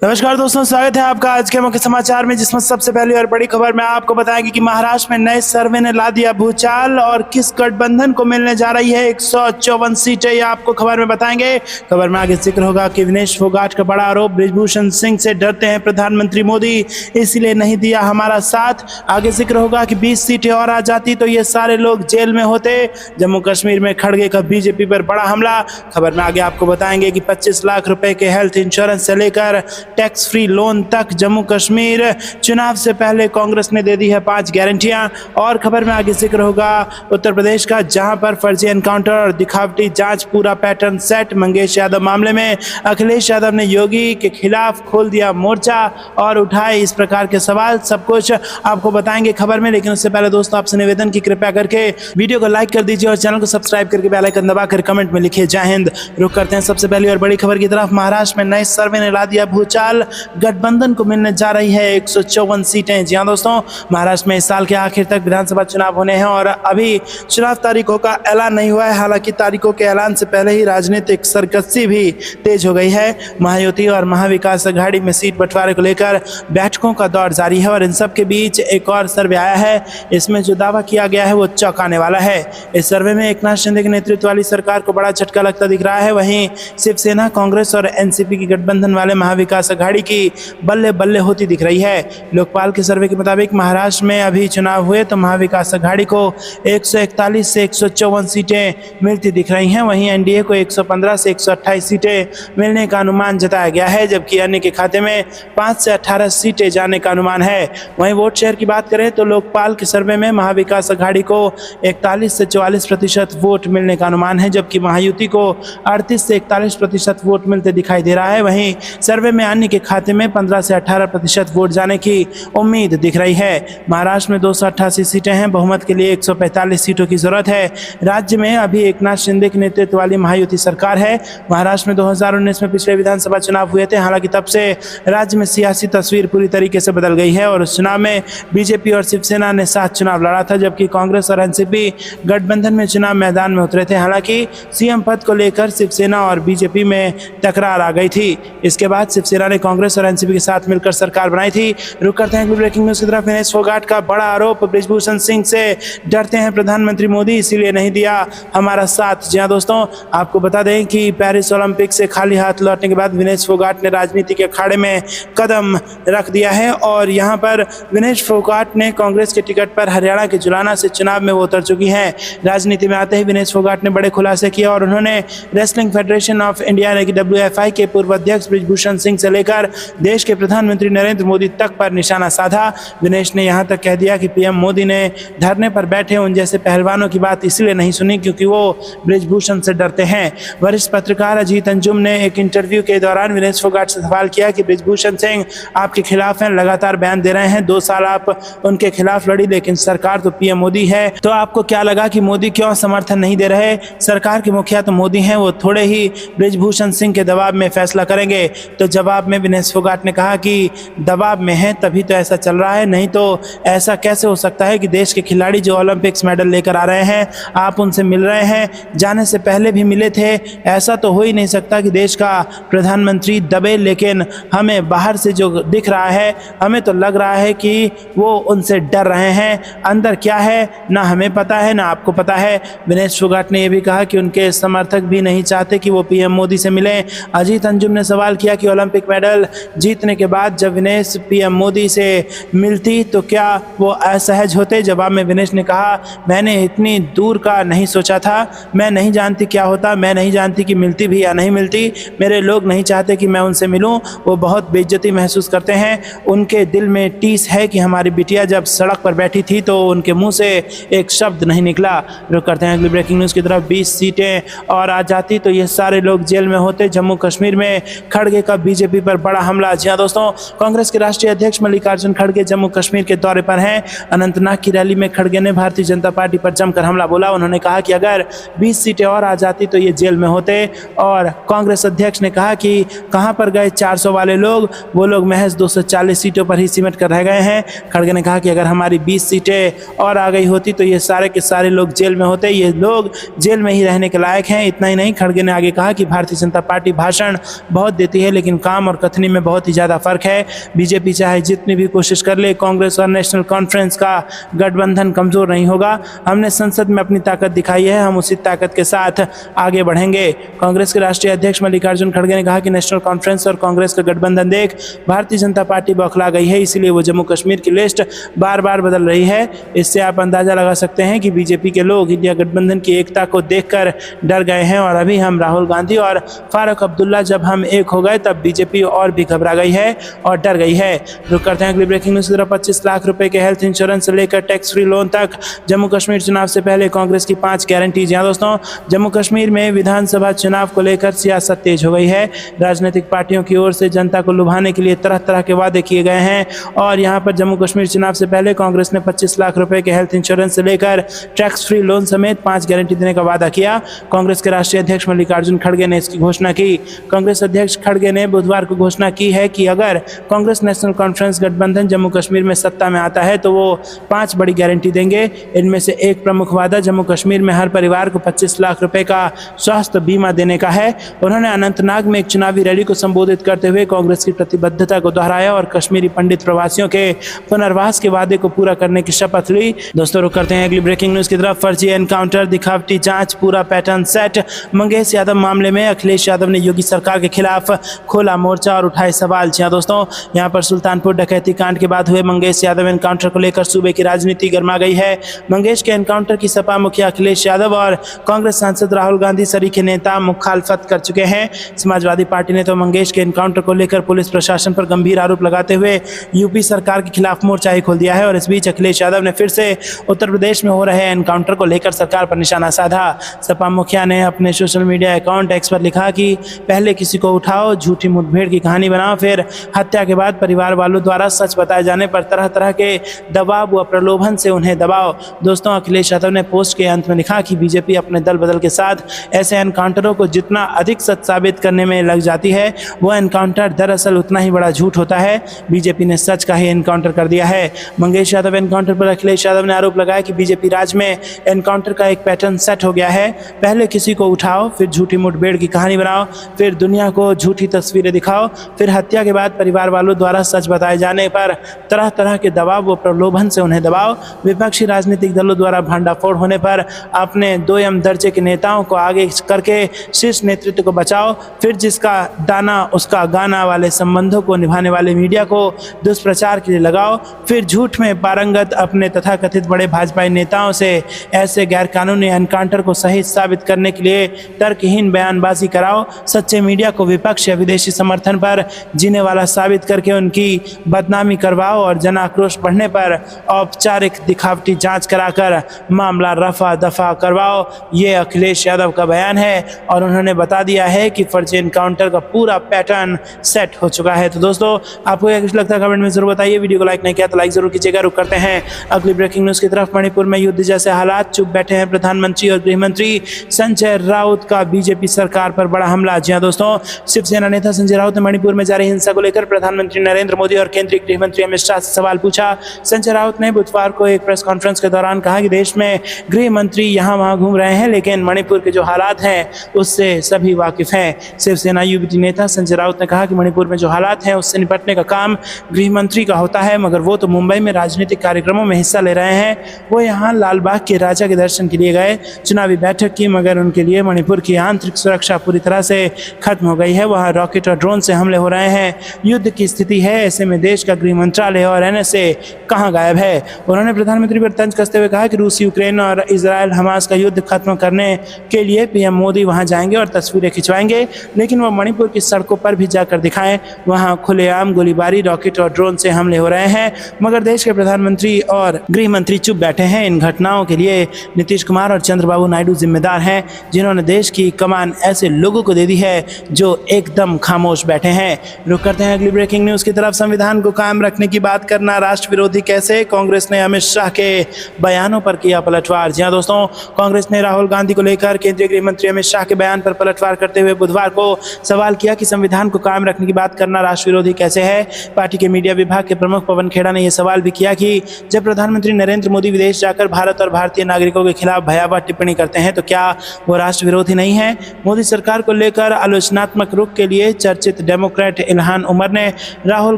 नमस्कार दोस्तों, स्वागत है आपका आज के मुख्य समाचार में, जिसमें सबसे पहली और बड़ी खबर मैं आपको बताएंगे कि महाराष्ट्र में नए सर्वे ने ला दिया भूचाल और किस गठबंधन को मिलने जा रही है 154 सीटें, ये आपको खबर में बताएंगे। खबर में आगे जिक्र होगा कि विनेश फोगाट का बड़ा आरोप, बृजभूषण सिंह से डरते हैं प्रधानमंत्री मोदी, इसलिए नहीं दिया हमारा साथ। आगे जिक्र होगा कि 20 सीटें और आ जाती तो ये सारे लोग जेल में होते। जम्मू कश्मीर में खड़गे का बीजेपी पर बड़ा हमला। खबर में आगे आपको बताएंगे कि 25 लाख रुपए के हेल्थ इंश्योरेंस से लेकर टैक्स फ्री लोन तक जम्मू कश्मीर चुनाव से पहले कांग्रेस ने दे दी है 5 गारंटियां। और खबर में आगे जिक्र होगा उत्तर प्रदेश का, जहां पर फर्जी एनकाउंटर और दिखावटी जांच पूरा पैटर्न सेट। मंगेश यादव मामले में अखिलेश यादव ने योगी के खिलाफ खोल दिया मोर्चा और उठाए इस प्रकार के सवाल। सब कुछ आपको बताएंगे खबर में, लेकिन उससे पहले दोस्तों आपसे निवेदन की कृपया करके वीडियो को लाइक कर दीजिए और चैनल को सब्सक्राइब करके बेल आइकन दबाकर कमेंट में लिखिए जय हिंद। रुक करते हैं सबसे पहली और बड़ी खबर की तरफ। महाराष्ट्र में नए सर्वे ने ला दिया भूचाल, गठबंधन को मिलने जा रही है 154 सीटें। जी हां दोस्तों, महाराष्ट्र में इस साल के आखिर तक विधानसभा चुनाव होने हैं और अभी चुनाव तारीखों का ऐलान नहीं हुआ है। हालांकि तारीखों के ऐलान से पहले ही राजनीतिक सरगर्मी भी तेज हो गई है। महायुति और महाविकास अघाड़ी में सीट बंटवारे को लेकर बैठकों का दौर जारी है और इन सब के बीच एक और सर्वे आया है। इसमें जो दावा किया गया है वो चौंकाने वाला है। इस सर्वे में एकनाथ शिंदे के नेतृत्व वाली सरकार को बड़ा झटका लगता दिख रहा है। वहीं शिवसेना, कांग्रेस और एनसीपी की गठबंधन वाले महाविकास अघाड़ी की बल्ले बल्ले होती दिख रही है। लोकपाल के सर्वे के मुताबिक महाराष्ट्र में अभी चुनाव हुए तो महाविकास अघाड़ी को 141 से 154 सीटें मिलती दिख रही हैं। वहीं एनडीए को 115 से 128 सीटें मिलने का अनुमान जताया गया है, जबकि अन्य के खाते में 5 से 18 सीटें जाने का अनुमान है। वहीं वोट शेयर की बात करें तो लोकपाल के सर्वे में महाविकास अघाड़ी को 41 से 44% वोट मिलने का अनुमान है, जबकि महायुति को 38 से 41% वोट मिलते दिखाई दे रहा है। वहीं सर्वे में अन्य के खाते में 15 से 18% वोट जाने की उम्मीद दिख रही है। महाराष्ट्र में 288 सीटें हैं, बहुमत के लिए 145 सीटों की जरूरत है। राज्य में अभी एकनाथ शिंदे के नेतृत्व वाली महायुति सरकार है। महाराष्ट्र में 2019 में पिछले विधानसभा चुनाव हुए थे। हालांकि तब से राज्य में सियासी तस्वीर पूरी तरीके से बदल गई है और उस चुनाव में बीजेपी और शिवसेना ने साथ चुनाव लड़ा था, जबकि कांग्रेस और एनसीपी गठबंधन में चुनाव मैदान में उतरे थे। हालांकि सीएम पद को लेकर शिवसेना और बीजेपी में टकरार आ गई थी। इसके बाद शिवसेना ने कांग्रेस और एनसीपी के साथ मिलकर सरकार बनाई थी। रुक करते हैं ब्रेकिंग न्यूज की तरफ। विनेश फोगाट का बड़ा आरोप, बृजभूषण सिंह से डरते हैं प्रधानमंत्री मोदी, इसीलिए नहीं दिया हमारा साथ। जी हां दोस्तों, आपको बता दें कि पेरिस ओलंपिक से खाली हाथ लौटने के बाद विनेश फोगाट ने राजनीति के अखाड़े में कदम रख दिया है और यहां पर विनेश फोगाट ने कांग्रेस के टिकट पर हरियाणा के जुलाना से चुनाव में वो उतर चुकी हैं। राजनीति में आते ही विनेश फोगाट ने बड़े खुलासे किए और उन्होंने रेसलिंग फेडरेशन ऑफ इंडिया यानी कि WFI के पूर्व अध्यक्ष बृजभूषण सिंह से लेकर देश के प्रधानमंत्री नरेंद्र मोदी तक पर निशाना साधा। विनेश ने यहां तक कह दिया कि पीएम मोदी ने धरने पर बैठे उन जैसे पहलवानों की बात इसलिए नहीं सुनी क्योंकि वो बृजभूषण से डरते हैं। वरिष्ठ पत्रकार अजीत अंजुम ने एक इंटरव्यू के दौरान विनेश फोगाट से सवाल किया कि बृजभूषण सिंह आपके खिलाफ हैं, लगातार बयान दे रहे हैं, 2 साल आप उनके खिलाफ लड़ी लेकिन सरकार तो पीएम मोदी है, तो आपको क्या लगा कि मोदी क्यों समर्थन नहीं दे रहे? सरकार के मुखिया तो मोदी हैं, वो थोड़े ही बृजभूषण सिंह के दबाव में फैसला करेंगे। तो जवाब में विनेश फोगाट ने कहा कि दबाव में है तभी तो ऐसा चल रहा है, नहीं तो ऐसा कैसे हो सकता है कि देश के खिलाड़ी जो ओलंपिक्स मेडल लेकर आ रहे हैं आप उनसे मिल रहे हैं, जाने से पहले भी मिले थे। ऐसा तो हो ही नहीं सकता कि देश का प्रधानमंत्री दबे, लेकिन हमें बाहर से जो दिख रहा है हमें तो लग रहा है कि वो उनसे डर रहे हैं। अंदर क्या है ना हमें पता है ना आपको पता है। विनेश फोगाट ने यह भी कहा कि उनके समर्थक भी नहीं चाहते कि वो पीएम मोदी से मिलें। अजीत अंजुम ने सवाल किया कि ओलंपिक मेडल जीतने के बाद जब विनेश पीएम मोदी से मिलती तो क्या वो असहज होते? जवाब में विनेश ने कहा मैंने इतनी दूर का नहीं सोचा था, मैं नहीं जानती क्या होता, मैं नहीं जानती कि मिलती भी या नहीं मिलती, मेरे लोग नहीं चाहते कि मैं उनसे मिलूं, वो बहुत बेइज्जती महसूस करते हैं, उनके दिल में टीस है कि हमारी बिटिया जब सड़क पर बैठी थी तो उनके मुंह से एक शब्द नहीं निकला। रुक करते हैं अगली ब्रेकिंग न्यूज़ की तरफ। 20 सीटें और आ जाती तो ये सारे लोग जेल में होते। जम्मू कश्मीर में खड़गे का बीजेपी पर बड़ा हमला। जी हां दोस्तों, कांग्रेस के राष्ट्रीय अध्यक्ष मल्लिकार्जुन खड़गे जम्मू कश्मीर के दौरे पर हैं। अनंतनाग की रैली में खड़गे ने भारतीय जनता पार्टी पर जमकर हमला बोला। उन्होंने कहा कि अगर 20 सीटें और आ जाती तो ये जेल में होते और कांग्रेस अध्यक्ष ने कहा कि कहां पर गए 400 वाले लोग, वो लोग महज 240 सीटों पर ही सिमट कर रह गए हैं। खड़गे ने कहा कि अगर हमारी 20 सीटें और आ गई होती तो ये सारे के सारे लोग जेल में होते, ये लोग जेल में ही रहने के लायक हैं। इतना ही नहीं, खड़गे ने आगे कहा कि भारतीय जनता पार्टी भाषण बहुत देती है लेकिन काम काम और कथनी में बहुत ही ज़्यादा फर्क है। बीजेपी चाहे जितनी भी कोशिश कर ले, कांग्रेस और नेशनल कॉन्फ्रेंस का गठबंधन कमज़ोर नहीं होगा। हमने संसद में अपनी ताकत दिखाई है, हम उसी ताकत के साथ आगे बढ़ेंगे। कांग्रेस के राष्ट्रीय अध्यक्ष मल्लिकार्जुन खड़गे ने कहा कि नेशनल कॉन्फ्रेंस और कांग्रेस का गठबंधन देख भारतीय जनता पार्टी बौखला गई है, इसीलिए वो जम्मू कश्मीर की लिस्ट बार बार बदल रही है। इससे आप अंदाजा लगा सकते हैं कि बीजेपी के लोग इंडिया गठबंधन की एकता को देखकर डर गए हैं और अभी हम राहुल गांधी और फारूक अब्दुल्ला जब हम एक हो गए तब बीजेपी और भी घबरा गई है और डर गई है। रुक करते हैं अगली ब्रेकिंग न्यूज की तरफ। 25 लाख रुपए के हेल्थ इंश्योरेंस से लेकर टैक्स फ्री लोन तक, जम्मू कश्मीर चुनाव से पहले कांग्रेस की 5 गारंटीज। यहाँ दोस्तों, जम्मू कश्मीर में विधानसभा चुनाव को लेकर सियासत तेज हो गई है। राजनीतिक पार्टियों की ओर से जनता को लुभाने के लिए तरह तरह के वादे किए गए हैं और यहाँ पर जम्मू कश्मीर चुनाव से पहले कांग्रेस ने 25 लाख रुपए के हेल्थ इंश्योरेंस से लेकर टैक्स फ्री लोन समेत 5 गारंटी देने का वादा किया। कांग्रेस के राष्ट्रीय अध्यक्ष मल्लिकार्जुन खड़गे ने इसकी घोषणा की। कांग्रेस अध्यक्ष खड़गे ने बुधवार को घोषणा की है कि अगर कांग्रेस नेशनल कॉन्फ्रेंस गठबंधन जम्मू कश्मीर में सत्ता में आता है तो वो 5 बड़ी गारंटी देंगे। इनमें से एक प्रमुख वादा जम्मू कश्मीर में हर परिवार को 25 लाख रुपए का स्वास्थ्य बीमा देने का है। उन्होंने अनंतनाग में एक चुनावी रैली को संबोधित करते हुए कांग्रेस की प्रतिबद्धता को दोहराया और कश्मीरी पंडित प्रवासियों के पुनर्वास के वादे को पूरा करने की शपथ ली। दोस्तों, रुक करते हैं अगली ब्रेकिंग न्यूज की तरफ। फर्जी एनकाउंटर, दिखावटी जांच, पूरा पैटर्न सेट। मंगेश यादव मामले में अखिलेश यादव ने योगी सरकार के खिलाफ खोला मोर्चा और उठाए सवाल। जी दोस्तों, यहाँ पर सुल्तानपुर डकैती कांड के बाद हुए मंगेश यादव एनकाउंटर को लेकर सूबे की राजनीति गर्मा गई है। मंगेश के एनकाउंटर की सपा मुखिया अखिलेश यादव और कांग्रेस सांसद राहुल गांधी सरीखे नेता मुखालफत कर चुके हैं। समाजवादी पार्टी ने तो मंगेश के एनकाउंटर को लेकर पुलिस प्रशासन पर गंभीर आरोप लगाते हुए यूपी सरकार के खिलाफ मोर्चा ही खोल दिया है और इस बीच अखिलेश यादव ने फिर से उत्तर प्रदेश में हो रहे एनकाउंटर को लेकर सरकार पर निशाना साधा। सपा मुखिया ने अपने सोशल मीडिया अकाउंट एक्स पर लिखा कि पहले किसी को उठाओ, झूठी मुठभेड़ की कहानी बनाओ, फिर हत्या के बाद परिवार वालों द्वारा सच बताए जाने पर तरह तरह के दबाव व प्रलोभन से उन्हें दबाओ। दोस्तों, अखिलेश यादव ने पोस्ट के अंत में लिखा कि बीजेपी अपने दल बदल के साथ ऐसे एनकाउंटरों को जितना अधिक सच साबित करने में लग जाती है, वो एनकाउंटर दरअसल उतना ही बड़ा झूठ होता है। बीजेपी ने सच का ही एनकाउंटर कर दिया है। मंगेश यादव एनकाउंटर पर अखिलेश यादव ने आरोप लगाया कि बीजेपी राज में एनकाउंटर का एक पैटर्न सेट हो गया है। पहले किसी को उठाओ, फिर झूठी मुठभेड़ की कहानी बनाओ, फिर दुनिया को झूठी तस्वीरें दिखाओ, फिर हत्या के बाद परिवार वालों द्वारा सच बताए जाने पर तरह तरह के दबाव व प्रलोभन से उन्हें दबाओ। विपक्षी राजनीतिक दलों द्वारा भांडाफोड़ होने पर अपने 2M दर्जे के नेताओं को आगे करके शीर्ष नेतृत्व को बचाओ, फिर जिसका दाना उसका गाना वाले संबंधों को निभाने वाले मीडिया को दुष्प्रचार के लिए लगाओ, फिर झूठ में पारंगत अपने तथाकथित बड़े भाजपाई नेताओं से ऐसे गैरकानूनी एनकाउंटर को सही साबित करने के लिए तर्कहीन बयानबाजी कराओ। सच्चे मीडिया को विपक्ष या विदेशी समर्थन पर जीने वाला साबित करके उनकी बदनामी करवाओ और जन आक्रोश बढ़ने पर औपचारिक दिखावटी जांच कराकर मामला रफा दफा करवाओ। ये अखिलेश यादव का बयान है और उन्होंने बता दिया है कि फर्जी एनकाउंटर का पूरा पैटर्न सेट हो चुका है। तो दोस्तों, आपको क्या कुछ लगता है कमेंट में जरूर बताइए। वीडियो को लाइक नहीं किया तो लाइक जरूर कीजिएगा। रुक करते हैं अगली ब्रेकिंग न्यूज की तरफ। मणिपुर में युद्ध जैसे हालात, चुप बैठे हैं प्रधानमंत्री और गृह मंत्री। संजय राउत का बीजेपी सरकार पर बड़ा हमला। जी हां दोस्तों, शिवसेना नेता संजय राउत ने मणिपुर में जारी हिंसा को लेकर प्रधानमंत्री नरेंद्र मोदी और केंद्रीय गृह मंत्री अमित शाह से सवाल पूछा। संजय राउत ने बुधवार को एक प्रेस कॉन्फ्रेंस के दौरान कहा कि देश में गृह मंत्री यहाँ वहाँ घूम रहे हैं, लेकिन मणिपुर के जो हालात हैं उससे सभी वाकिफ हैं। शिवसेना यूपीटी नेता संजय राउत ने कहा कि मणिपुर में जो हालात हैं उससे निपटने का काम गृह मंत्री का होता है, मगर वो तो मुंबई में राजनीतिक कार्यक्रमों में हिस्सा ले रहे हैं। वो यहाँ लालबाग के राजा के दर्शन के लिए गए, चुनावी बैठक की, मगर उनके लिए मणिपुर की आंतरिक सुरक्षा पूरी तरह से खत्म हो गई है। वहाँ रॉकेट और ड्रोन से हमले हो रहे हैं, युद्ध की स्थिति है। ऐसे में देश का गृह मंत्रालय और NSA कहाँ गायब है। उन्होंने प्रधानमंत्री पर तंज कसते हुए कहा कि रूस, यूक्रेन और इजराइल हमास का युद्ध खत्म करने के लिए PM मोदी वहाँ जाएंगे और तस्वीरें खिंचवाएंगे, लेकिन वो मणिपुर की सड़कों पर भी जाकर दिखाएं। वहाँ खुलेआम गोलीबारी, रॉकेट और ड्रोन से हमले हो रहे हैं, मगर देश के प्रधानमंत्री और गृह मंत्री चुप बैठे हैं। इन घटनाओं के लिए नीतीश कुमार और चंद्रबाबू नायडू जिम्मेदार हैं, जिन्होंने देश की कमान ऐसे लोगों को दे दी है जो एकदम खामोश बैठे हैं। रुक करते हैं अगली ब्रेकिंग न्यूज की तरफ। संविधान को कायम रखने की बात करना राष्ट्र विरोधी कैसे, कांग्रेस ने अमित शाह के बयानों पर किया पलटवार। जी हां दोस्तों, कांग्रेस ने राहुल गांधी को लेकर केंद्रीय गृह मंत्री अमित शाह के बयान पर पलटवार करते हुए बुधवार को सवाल किया कि संविधान को कायम रखने की बात करना राष्ट्र विरोधी कैसे है। पार्टी के मीडिया विभाग के प्रमुख पवन खेड़ा ने यह सवाल भी किया कि जब प्रधानमंत्री नरेंद्र मोदी विदेश जाकर भारत और भारतीय नागरिकों के खिलाफ भयावह टिप्पणी करते हैं तो क्या वो राष्ट्र विरोधी नहीं है। मोदी सरकार को लेकर आलोचनात्मक रुख के लिए चर्चित चर्चित डेमोक्रेट इल्हान उमर ने राहुल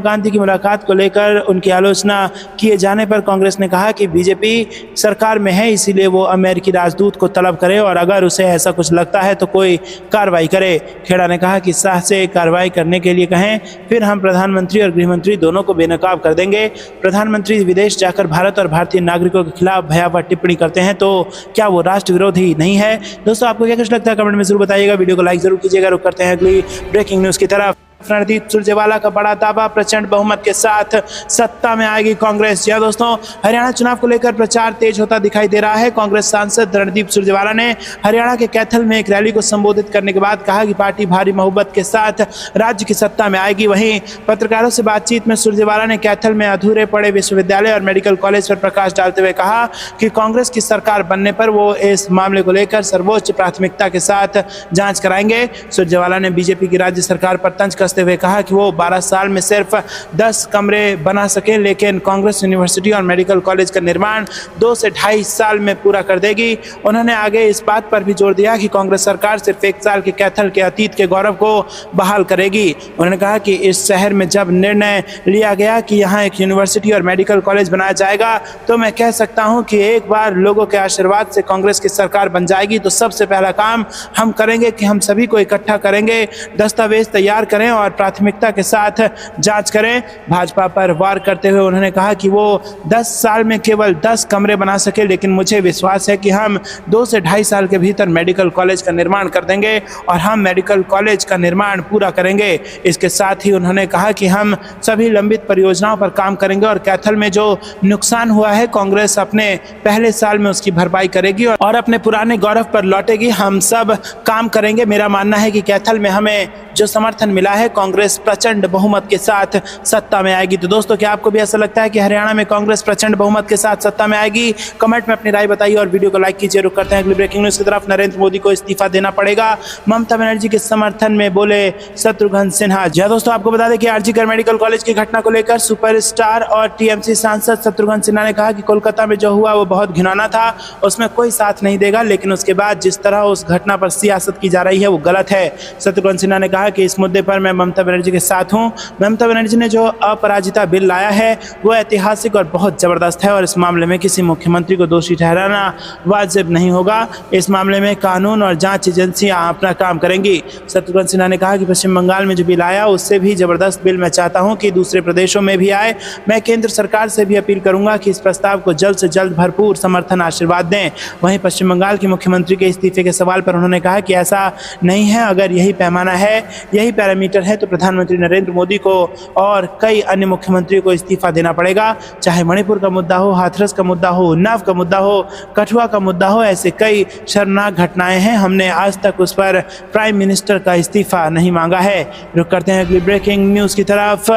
गांधी की मुलाकात को लेकर उनकी आलोचना किए जाने पर कांग्रेस ने कहा कि बीजेपी सरकार में है, इसीलिए वो अमेरिकी राजदूत को तलब करे और अगर उसे ऐसा कुछ लगता है तो कोई कार्रवाई करे। खेड़ा ने कहा कि शाह से कार्रवाई करने के लिए कहें, फिर हम प्रधानमंत्री और गृहमंत्री दोनों को बेनकाब कर देंगे। प्रधानमंत्री विदेश जाकर भारत और भारतीय नागरिकों के खिलाफ भयावह टिप्पणी करते हैं तो क्या वो राष्ट्र विरोधी नहीं है? दोस्तों, आपको क्या कुछ लगता है कमेंट में जरूर बताइएगा। वीडियो को लाइक जरूर कीजिएगा। रुक करते हैं अगली ब्रेकिंग न्यूज की तरफ। रणदीप सुरजेवाला का बड़ा दावा, प्रचंड बहुमत के साथ सत्ता में आएगी कांग्रेस। जी दोस्तों, हरियाणा चुनाव को लेकर प्रचार तेज होता दिखाई दे रहा है। कांग्रेस सांसद रणदीप सुरजेवाला ने हरियाणा के कैथल में एक रैली को संबोधित करने के बाद कहा कि पार्टी भारी मोहब्बत के साथ राज्य की सत्ता में आएगी। वहीं पत्रकारों से बातचीत में सुरजेवाला ने कैथल में अधूरे पड़े विश्वविद्यालय और मेडिकल कॉलेज पर प्रकाश डालते हुए कहा कि कांग्रेस की सरकार बनने पर वो इस मामले को लेकर सर्वोच्च प्राथमिकता के साथ जांच कराएंगे। सुरजेवाला ने बीजेपी की राज्य सरकार पर तंज कसते हुए कहा कि वो 12 साल में सिर्फ 10 कमरे बना सके, लेकिन कांग्रेस यूनिवर्सिटी और मेडिकल कॉलेज का निर्माण 2 से 2.5 साल में पूरा कर देगी। उन्होंने आगे इस बात पर भी जोर दिया कि कांग्रेस सरकार सिर्फ 1 साल के कैथल के अतीत के गौरव को बहाल करेगी। उन्होंने कहा कि इस शहर में जब निर्णय लिया गया कि यहाँ एक यूनिवर्सिटी और मेडिकल कॉलेज बनाया जाएगा तो मैं कह सकता हूँ कि एक बार लोगों के आशीर्वाद से कांग्रेस की सरकार बन जाएगी तो सबसे पहला काम हम करेंगे कि हम सभी को इकट्ठा करेंगे, दस्तावेज तैयार करें और प्राथमिकता के साथ जांच करें। भाजपा पर वार करते हुए उन्होंने कहा कि वो 10 साल में केवल 10 कमरे बना सके, लेकिन मुझे विश्वास है कि हम 2 से 2.5 साल के भीतर मेडिकल कॉलेज का निर्माण कर देंगे और हम मेडिकल कॉलेज का निर्माण पूरा करेंगे। इसके साथ ही उन्होंने कहा कि हम सभी लंबित परियोजनाओं पर काम करेंगे और कैथल में जो नुकसान हुआ है कांग्रेस अपने पहले साल में उसकी भरपाई करेगी और अपने पुराने गौरव पर लौटेगी। हम सब काम करेंगे। मेरा मानना है कि कैथल में हमें जो समर्थन मिला है, कांग्रेस प्रचंड बहुमत के साथ सत्ता में आएगी। तो दोस्तों, क्या आपको भी ऐसा लगता है कि हरियाणा में कांग्रेस प्रचंड बहुमत के साथ सत्ता में आएगी? कमेंट में अपनी राय बताइए और वीडियो को लाइक कीजिए। रुक करते हैं अगली ब्रेकिंग न्यूज की तरफ। नरेंद्र मोदी को इस्तीफा देना पड़ेगा, ममता बनर्जी के समर्थन में बोले शत्रुघ्न सिन्हा। जी दोस्तों, आपको बता दें कि आरजीकर मेडिकल कॉलेज की घटना को लेकर सुपरस्टार और टीएमसी सांसद शत्रुघ्न सिन्हा ने कहा कि कोलकाता में जो हुआ वो बहुत घिनौना था, उसमें कोई साथ नहीं देगा, लेकिन उसके बाद जिस तरह उस घटना पर सियासत की जा रही है वो गलत है। शत्रुघ्न सिन्हा ने कहा कि इस मुद्दे पर मैं ममता बनर्जी के साथ हूं। ममता बनर्जी ने जो अपराजिता बिल लाया है वो ऐतिहासिक और बहुत जबरदस्त है और इस मामले में किसी मुख्यमंत्री को दोषी ठहराना वाजिब नहीं होगा। इस मामले में कानून और जांच एजेंसियां अपना काम करेंगी। शत्रुघ्न सिन्हा ने कहा कि पश्चिम बंगाल में जो बिल आया उससे भी जबरदस्त बिल मैं चाहता हूं कि दूसरे प्रदेशों में भी आए। मैं केंद्र सरकार से भी अपील करूंगा कि इस प्रस्ताव को जल्द से जल्द भरपूर समर्थन आशीर्वाद दें। वहीं पश्चिम बंगाल के मुख्यमंत्री के इस्तीफे के सवाल पर उन्होंने कहा कि ऐसा नहीं है, अगर यही पैमाना है, यही पैरामीटर है तो प्रधानमंत्री नरेंद्र मोदी को और कई अन्य मुख्यमंत्रियों को इस्तीफा देना पड़ेगा। चाहे मणिपुर का मुद्दा हो, हाथरस का मुद्दा हो, उन्नाव का मुद्दा हो, कठुआ का मुद्दा हो, ऐसे कई शर्मनाक घटनाएं हैं। हमने आज तक उस पर प्राइम मिनिस्टर का इस्तीफा नहीं मांगा है। रुक करते हैं अगली ब्रेकिंग न्यूज की तरफ।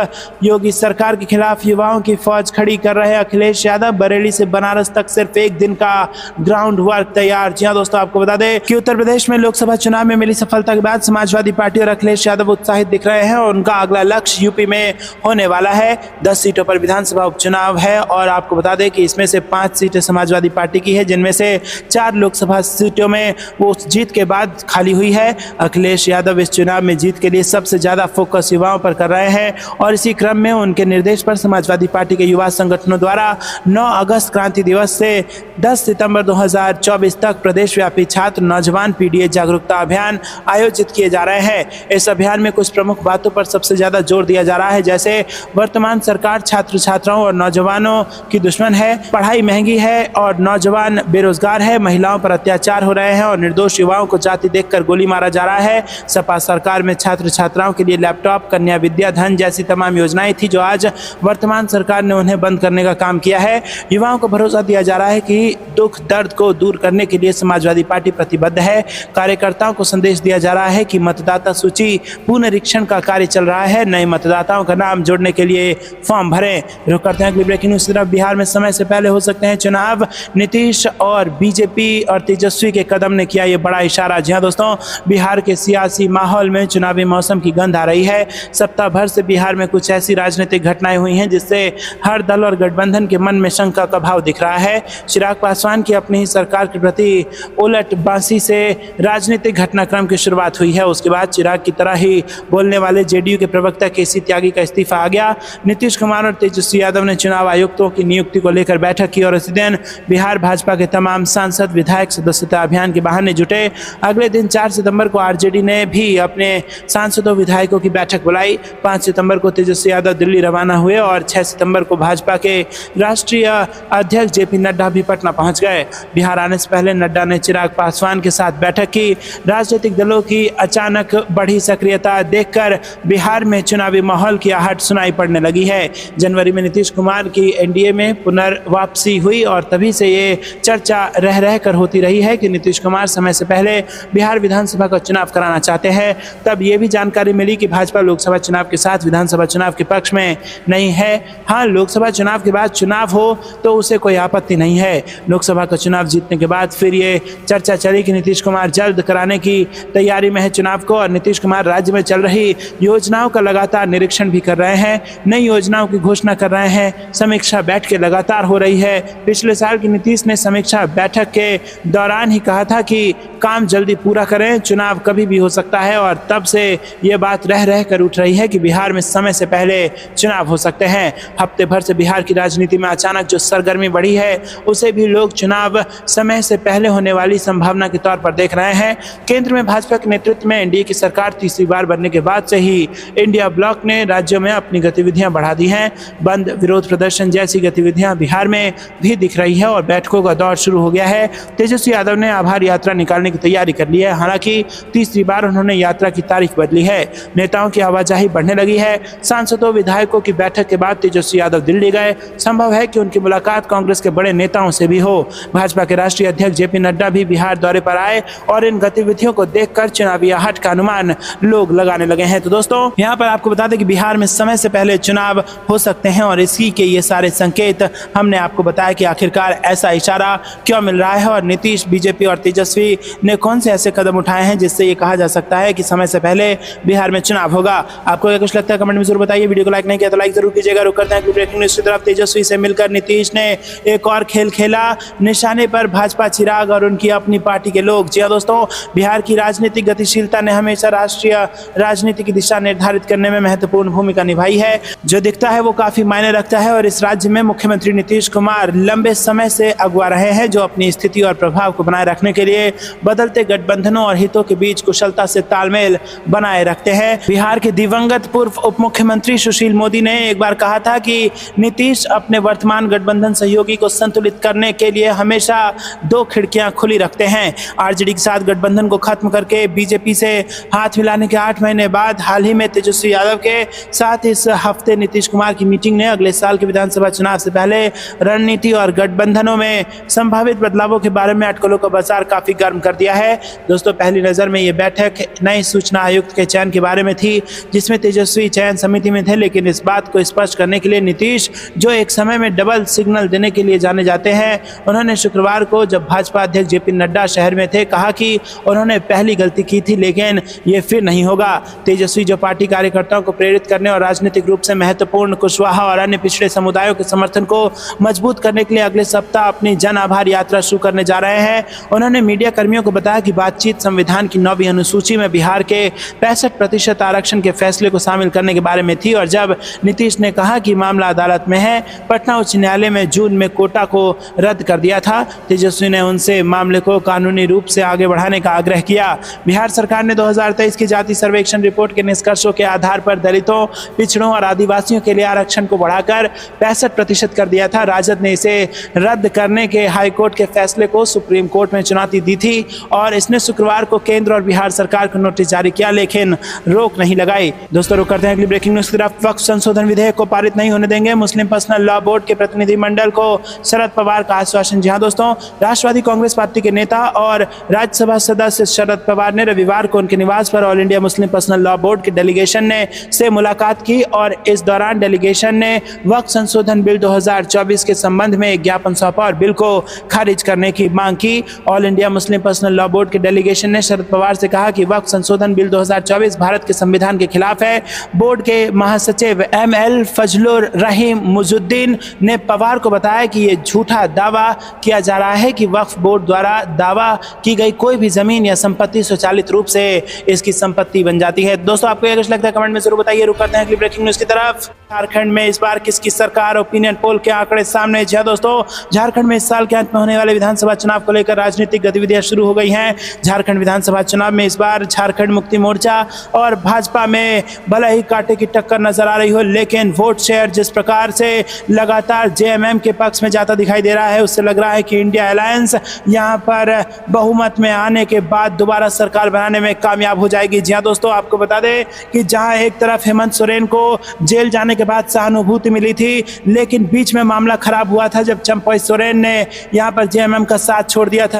योगी सरकार के खिलाफ युवाओं की फौज खड़ी कर रहे अखिलेश यादव, बरेली से बनारस तक सिर्फ 1 दिन का ग्राउंड वर्क तैयार। जी हाँ दोस्तों, आपको बता दें कि उत्तर प्रदेश में लोकसभा चुनाव में मिली सफलता के बाद समाजवादी पार्टी और अखिलेश यादव उत्साहित दिख रहे हैं और उनका अगला लक्ष्य यूपी में होने वाला है। 10 सीटों पर विधानसभा उपचुनाव है और आपको बता दें कि इसमें से 5 सीटें समाजवादी पार्टी की है, जिनमें से 4 लोकसभा सीटों में वो जीत के बाद खाली हुई है। अखिलेश यादव इस चुनाव में जीत के लिए सबसे ज्यादा फोकस युवाओं पर कर रहे हैं और इसी क्रम में उनके निर्देश पर समाजवादी पार्टी के युवा संगठनों द्वारा 9 अगस्त क्रांति दिवस से 10 सितंबर 2024 तक प्रदेश व्यापी छात्र नौजवान पीडीए जागरूकता अभियान आयोजित किए जा रहे हैं। इस अभियान में कुछ प्रमुख बातों पर सबसे ज्यादा जोर दिया जा रहा है, जैसे वर्तमान सरकार छात्र छात्राओं और नौजवानों की दुश्मन है, पढ़ाई महंगी है और नौजवान बेरोजगार है, महिलाओं पर अत्याचार हो रहे हैं और निर्दोष युवाओं को जाति देखकर गोली मारा जा रहा है। सपा सरकार में छात्र छात्राओं के लिए लैपटॉप, कन्या विद्या धन जैसी तमाम योजनाएं थी जो आज वर्तमान सरकार ने उन्हें बंद करने का काम किया है। युवाओं को भरोसा दिया जा रहा है कि दुख दर्द को दूर करने के लिए समाजवादी पार्टी प्रतिबद्ध है। कार्यकर्ताओं को संदेश दिया जा रहा है कि मतदाता सूची पुनरीक्षण का कार्य चल रहा है, नए मतदाताओं का नाम जोड़ने के लिए फॉर्म भरें। रुक करते हैं अगली ब्रेकिंग न्यूज की तरफ। बिहार में समय से पहले हो सकते हैं चुनाव, नीतीश और बीजेपी और तेजस्वी के कदम ने किया ये बड़ा इशारा। जी हाँ दोस्तों, बिहार के सियासी माहौल में चुनावी मौसम की गंध आ रही है। सप्ताह भर से बिहार में कुछ ऐसी राजनीतिक घटनाएं हुई हैं जिससे हर दल और गठबंधन के मन में शंका का भाव दिख रहा है। चिराग पासवान की अपनी ही सरकार के प्रति उलट बांसी से राजनीतिक घटनाक्रम की शुरुआत हुई है। उसके बाद चिराग की तरह ही बोलने वाले जेडीयू के प्रवक्ता केसी त्यागी का इस्तीफा आ गया। नीतीश कुमार और तेजस्वी यादव ने चुनाव आयुक्तों की नियुक्ति को लेकर बैठक की और इसी दिन बिहार भाजपा के तमाम सांसद विधायक सदस्यता अभियान के बहाने जुटे। अगले दिन 4 सितंबर को आरजेडी ने भी अपने सांसदों विधायकों की बैठक बुलाई। 5 सितंबर को तेजस्वी यादव दिल्ली रवाना हुए और 6 सितंबर को भाजपा के राष्ट्रीय अध्यक्ष जेपी नड्डा भी पटना पहुंच गए। बिहार आने से पहले नड्डा ने चिराग पासवान के साथ बैठक की। राजनीतिक दलों की अचानक बढ़ी सक्रियता देखकर बिहार में चुनावी माहौल की आहट सुनाई पड़ने लगी है। जनवरी में नीतीश कुमार की एनडीए में पुनर्वापसी हुई और तभी से ये चर्चा रह कर होती रही है कि नीतीश कुमार समय से पहले बिहार विधानसभा का चुनाव कराना चाहते हैं। तब ये भी जानकारी मिली कि भाजपा लोकसभा चुनाव के साथ विधानसभा चुनाव के पक्ष में नहीं है। हाँ, लोकसभा चुनाव के बाद चुनाव हो तो उसे कोई आपत्ति नहीं है। लोकसभा का चुनाव जीतने के बाद फिर ये चर्चा चली कि नीतीश कुमार जल्द कराने की तैयारी में है चुनाव को और नीतीश कुमार राज्य में चल रही योजनाओं का लगातार निरीक्षण भी कर रहे हैं, नई योजनाओं की घोषणा कर रहे हैं। समीक्षा बैठकें लगातार हो रही है। पिछले साल की नीतीश ने समीक्षा बैठक के दौरान ही कहा था कि काम जल्दी पूरा करें, चुनाव कभी भी हो सकता है और तब से ये बात रह कर उठ रही है कि बिहार में समय से पहले चुनाव हो सकते हैं। हफ्ते भर से बिहार की राजनीति में अचानक जो सरगर्मी बढ़ी है उसे भी लोग चुनाव समय से पहले होने वाली संभावना के तौर पर देख रहे हैं। केंद्र में भाजपा के नेतृत्व में एनडीए की सरकार तीसरी बार बनने के बाद से ही इंडिया ब्लॉक ने राज्यों में अपनी गतिविधियां बढ़ा दी हैं। बंद, विरोध प्रदर्शन जैसी गतिविधियां बिहार में भी दिख रही है और बैठकों का दौर शुरू हो गया है। तेजस्वी यादव ने आभार यात्रा निकालने की तैयारी कर ली है। हालांकि तीसरी बार उन्होंने यात्रा की तारीख बदली है। नेताओं की आवाजाही बढ़ने लगी है। सांसदों विधायकों की बैठक के बाद तेजस्वी यादव दिल्ली गए। संभव है कि उनकी मुलाकात कांग्रेस के बड़े नेताओं से भी हो। भाजपा के राष्ट्रीय अध्यक्ष जेपी नड्डा भी बिहार दौरे पर आए और इन गतिविधियों को देखकर चुनावी आहट का अनुमान लोग लगाने लगे हैं। तो दोस्तों, यहाँ पर आपको बता दें कि बिहार में समय से पहले चुनाव हो सकते हैं और इसी के ये सारे संकेत हमने आपको बताया कि आखिरकार ऐसा इशारा क्यों मिल रहा है और नीतीश, बीजेपी और तेजस्वी ने कौन से ऐसे कदम उठाए हैं जिससे ये कहा जा सकता है कि समय से पहले बिहार में चुनाव होगा। आपको क्या कुछ लगता है कमेंट में जरूर बताइए। वीडियो को लाइक नहीं किया तो लाइक जरूर कीजिएगा। रुक करते हैं ब्रेकिंग न्यूज की तरफ। तेजस्वी से मिलकर नीतीश ने एक और खेल खेला। निशाने पर भाजपा चिराग और उनकी अपनी पार्टी के लोग। जी हाँ दोस्तों, बिहार की राजनीतिक गतिशीलता ने हमेशा राष्ट्रीय राजनीति की दिशा निर्धारित करने में महत्वपूर्ण भूमिका निभाई है। जो दिखता है वो काफी मायने रखता है और इस राज्य में मुख्यमंत्री नीतीश कुमार लंबे समय से अगुवा रहे हैं, जो अपनी स्थिति और प्रभाव को बनाए रखने के लिए बदलते गठबंधनों और हितों के बीच कुशलता से तालमेल बनाए रखते हैं। बिहार के दिवंगत पूर्व उप मुख्यमंत्री सुशील मोदी ने एक बार कहा था कि नीतीश अपने वर्तमान गठबंधन सहयोगी को संतुलित करने के लिए हमेशा 2 खिड़कियां खुली रखते हैं। आरजेडी के साथ गठबंधन को खत्म करके बीजेपी से हाथ मिलाने के 8 महीने बाद हाल ही में तेजस्वी यादव के साथ इस हफ्ते नीतीश कुमार की मीटिंग ने अगले साल के विधानसभा चुनाव से पहले रणनीति और गठबंधनों में संभावित बदलावों के बारे में अटकलों का बाजार काफी गर्म कर दिया है। दोस्तों, पहली नजर में ये बैठक नए सूचना आयुक्त के चयन के बारे में थी, जिसमें तेजस्वी चयन समिति में थे, लेकिन इस बात को स्पष्ट करने के लिए नीतीश, जो एक समय में डबल सिग्नल देने के लिए जाने जाते हैं, उन्होंने शुक्रवार को जब भाजपा अध्यक्ष जेपी नड्डा शहर में थे कहा कि उन्होंने पहली गलती की थी लेकिन ये फिर नहीं होगा। तेजस्वी, जो पार्टी कार्यकर्ताओं को प्रेरित करने और राजनीतिक रूप से महत्वपूर्ण कुशवाहा और अन्य पिछड़े समुदायों के समर्थन को मजबूत करने के लिए अगले सप्ताह अपनी जन आभार यात्रा शुरू करने जा रहे हैं। उन्होंने मीडिया कर्मियों को बताया कि बातचीत संविधान की 9वीं अनुसूची में बिहार के 65% आरक्षण के फैसले को शामिल करने के बारे में थी और जब नीतीश ने कहा कि मामला अदालत में है, पटना उच्च न्यायालय में जून में कोटा को रद्द कर दिया था, तेजस्वी ने उनसे मामले को कानूनी रूप से आगे बढ़ाने का आग्रह किया। बिहार सरकार ने 2023 की जाति सर्वेक्षण रिपोर्ट के निष्कर्षों के आधार पर दलितों, पिछड़ों और आदिवासियों के लिए आरक्षण को बढ़ाकर 65% कर दिया था। राजद ने इसे रद्द करने के हाईकोर्ट के फैसले को सुप्रीम कोर्ट में चुनौती दी थी और इसने शुक्रवार को केंद्र और बिहार सरकार को नोटिस जारी किया, लेकिन रोक नहीं लगाई। दोस्तों, रुक करते हैं अगली ब्रेकिंग न्यूज की तरफ। वक्फ संशोधन विधेयक को पारित नहीं होने देंगे, मुस्लिम पर्सनल लॉ बोर्ड के प्रतिनिधिमंडल को शरद पवार का आश्वासन। जी हाँ दोस्तों, राष्ट्रवादी कांग्रेस पार्टी के नेता और राज्यसभा सदस्य शरद पवार ने रविवार को उनके निवास पर all India Muslim personal law board के डेलीगेशन से मुलाकात की और इस दौरान डेलीगेशन ने वक्फ संशोधन बिल 2024 के संबंध में एक ज्ञापन सौंपा और बिल को खारिज करने की मांग की। All India Muslim personal law board के डेलीगेशन ने शरद पवार से कहा कि वक्फ संशोधन बिल 2024 भारत के संविधान के खिलाफ है। बोर्ड के महासचिव ML फजलुर रहीम मुजुद्दीन ने पवार को बताया कि ये झूठा दावा किया जा रहा है कि वक्फ बोर्ड द्वारा दावा की गई कोई भी जमीन या संपत्ति स्वचालित रूप से इसकी संपत्ति बन जाती है। दोस्तों आपको कुछ लगता है कमेंट में जरूर बताइए। रुक करते हैं अगली ब्रेकिंग न्यूज की तरफ। झारखंड में इस बार किसकी सरकार, ओपिनियन पोल के आंकड़े सामने। जी दोस्तों, झारखंड में इस साल के अंत में होने वाले विधानसभा चुनाव को लेकर राजनीतिक गतिविधियां शुरू हो गई हैं। झारखंड विधानसभा चुनाव में इस बार झारखंड मुक्ति मोर्चा और भाजपा में भले ही कांटे की टक्कर नजर आ रही हो, लेकिन वोट शेयर जिस प्रकार से लगातार जेएमएम के पक्ष में जाता दिखाई दे रहा है, उससे लग रहा है कि इंडिया अलायंस यहां पर बहुमत में आने के बाद दोबारा सरकार बनाने में कामयाब हो जाएगी। जी हाँ दोस्तों, आपको बता दें कि जहां एक तरफ हेमंत सोरेन को जेल जाने के बाद सहानुभूति मिली थी, लेकिन बीच में मामला खराब हुआ था जब चंपई सोरेन ने यहां पर जेएमएम का साथ छोड़ दिया था।